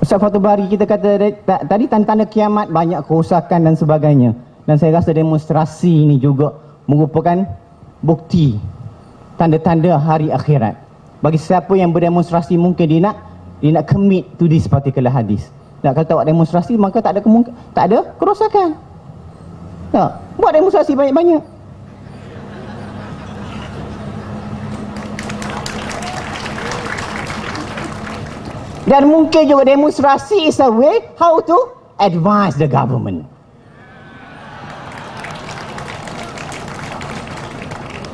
Ustaz Fathul Bari kita kata tadi tanda-tanda kiamat banyak kerosakan dan sebagainya. Dan saya rasa demonstrasi ini juga merupakan bukti tanda-tanda hari akhirat. Bagi siapa yang berdemonstrasi mungkin dia nak commit to this particular hadis. Nak kata buat demonstrasi maka tak ada kerosakan. Tak, buat demonstrasi banyak-banyak. Dan mungkin juga demonstrasi is a way how to advise the government.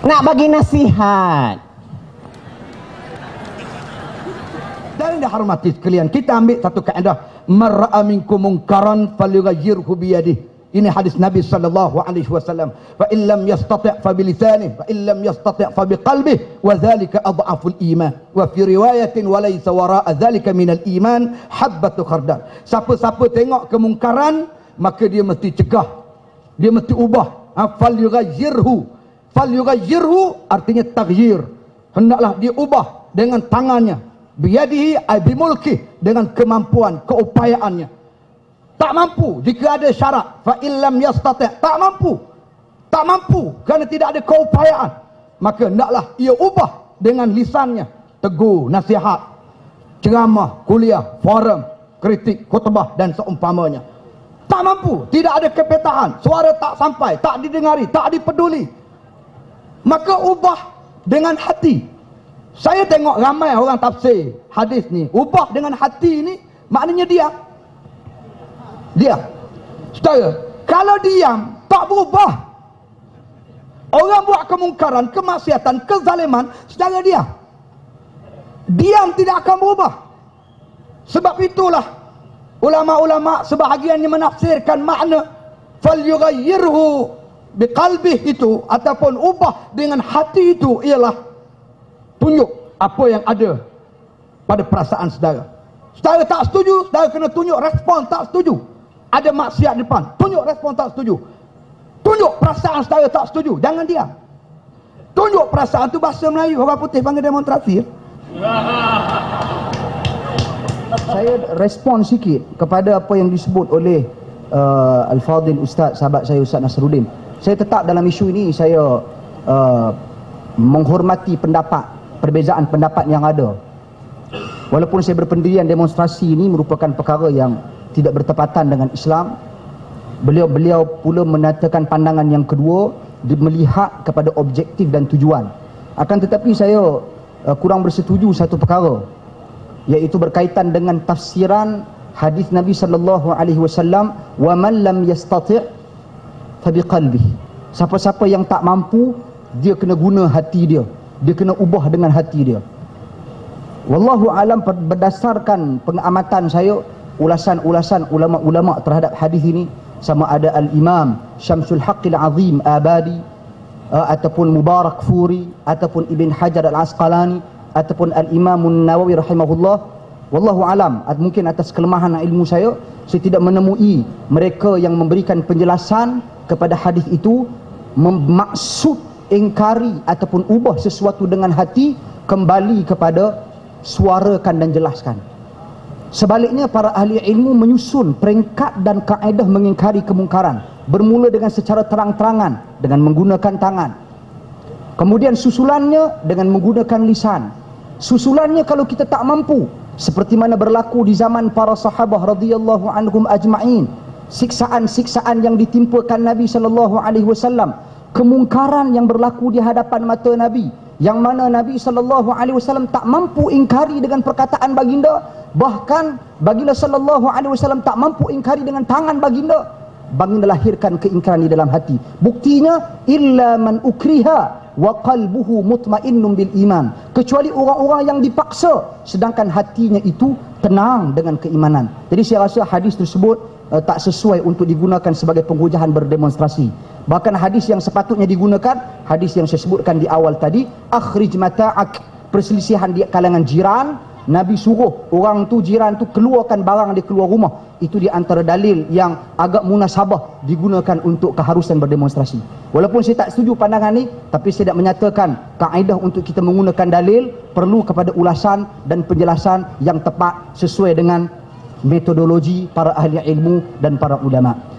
Nak bagi nasihat. Dan dihormati sekalian, kita ambil satu kaedah, mar'a minkum munkaran falyughayyirhu biyadihi. Ini hadis Nabi sallallahu alaihi wasallam. Fa in lam yastati' fa bi lisanihi, fa in lam yastati' fa bi qalbihi, wa dhalika adhaful iman. Wa fi riwayatin wa laysa wara'a dhalika minal iman habbatu khardal. Siapa-siapa tengok kemungkaran, maka dia mesti cegah. Dia mesti ubah. Falyughayyirhu. Falyughayyirhu artinya taghyir. Hendaklah dia ubah dengan tangannya. Biyadihi ay bimulki, dengan kemampuan, keupayaannya. Tak mampu jika ada syarat, fa illam yastati', tak mampu kerana tidak ada keupayaan, maka hendaklah ia ubah dengan lisannya, tegur, nasihat, ceramah, kuliah, forum, kritik, khutbah dan seumpamanya. Tak mampu, tidak ada kepetahan, suara tak sampai, tak didengari, tak dipeduli, maka ubah dengan hati. Saya tengok ramai orang tafsir hadis ni, ubah dengan hati ni maknanya diam. Saudara, kalau diam tak berubah. Orang buat kemungkaran, kemaksiatan, kezaliman, saudara diam tidak akan berubah. Sebab itulah ulama-ulama sebahagiannya menafsirkan makna falyughayyirhu biqalbih itu ataupun ubah dengan hati itu ialah tunjuk apa yang ada pada perasaan saudara. Saudara tak setuju, saudara kena tunjuk respon tak setuju. Ada maksiat depan, tunjuk respon tak setuju. Tunjuk perasaan saudara tak setuju, jangan diam. Tunjuk perasaan tu bahasa Melayu, orang putih panggil demonstrasi. Saya respon sikit kepada apa yang disebut oleh Al-Fadhil Ustaz, sahabat saya Ustaz Nasruddin. Saya tetap dalam isu ini, saya menghormati perbezaan pendapat yang ada. Walaupun saya berpendirian demonstrasi ini merupakan perkara yang tidak bertepatan dengan Islam, beliau pula menyatakan pandangan yang kedua, melihat kepada objektif dan tujuan. Akan tetapi saya kurang bersetuju satu perkara, iaitu berkaitan dengan tafsiran hadis Nabi sallallahu alaihi wasallam, wa man lam yastati' fa biqalbihi. Siapa-siapa yang tak mampu, dia kena guna hati dia, dia kena ubah dengan hati dia. Wallahu alam, berdasarkan pengamatan saya, ulasan-ulasan ulama-ulama terhadap hadis ini, sama ada Al-Imam Syamsul Haqqil Azim Abadi, ataupun Mubarak Furi, ataupun Ibn Hajar Al-Asqalani, ataupun Al-Imam Nawawi rahimahullah, wallahu alam, mungkin atas kelemahan ilmu saya tidak menemui mereka yang memberikan penjelasan kepada hadis itu maksud ingkari ataupun ubah sesuatu dengan hati kembali kepada suarakan dan jelaskan. Sebaliknya, para ahli ilmu menyusun peringkat dan kaedah mengingkari kemungkaran, bermula dengan secara terang-terangan dengan menggunakan tangan, kemudian susulannya dengan menggunakan lisan. Susulannya kalau kita tak mampu, seperti mana berlaku di zaman para sahabah radhiyallahu anhum ajma'in, siksaan-siksaan yang ditimpakan Nabi sallallahu alaihi wasallam, kemungkaran yang berlaku di hadapan mata Nabi, yang mana Nabi sallallahu alaihi wasallam tak mampu ingkari dengan perkataan baginda, bahkan baginda sallallahu alaihi wasallam tak mampu ingkari dengan tangan baginda. Baginda lahirkan keingkaran di dalam hati. Buktinya, illa man ukriha wa qalbuhu mutmainnun bil iman, kecuali orang-orang yang dipaksa sedangkan hatinya itu tenang dengan keimanan. Jadi saya rasa hadis tersebut tak sesuai untuk digunakan sebagai penghujahan berdemonstrasi. Bahkan hadis yang sepatutnya digunakan, hadis yang saya sebutkan di awal tadi, akhrij mata'ak, perselisihan di kalangan jiran, Nabi suruh orang tu, jiran tu, keluarkan barang dia keluar rumah. Itu di antara dalil yang agak munasabah digunakan untuk keharusan berdemonstrasi. Walaupun saya tak setuju pandangan ni, tapi saya tidak menyatakan kaedah untuk kita menggunakan dalil perlu kepada ulasan dan penjelasan yang tepat sesuai dengan metodologi para ahli ilmu dan para ulama.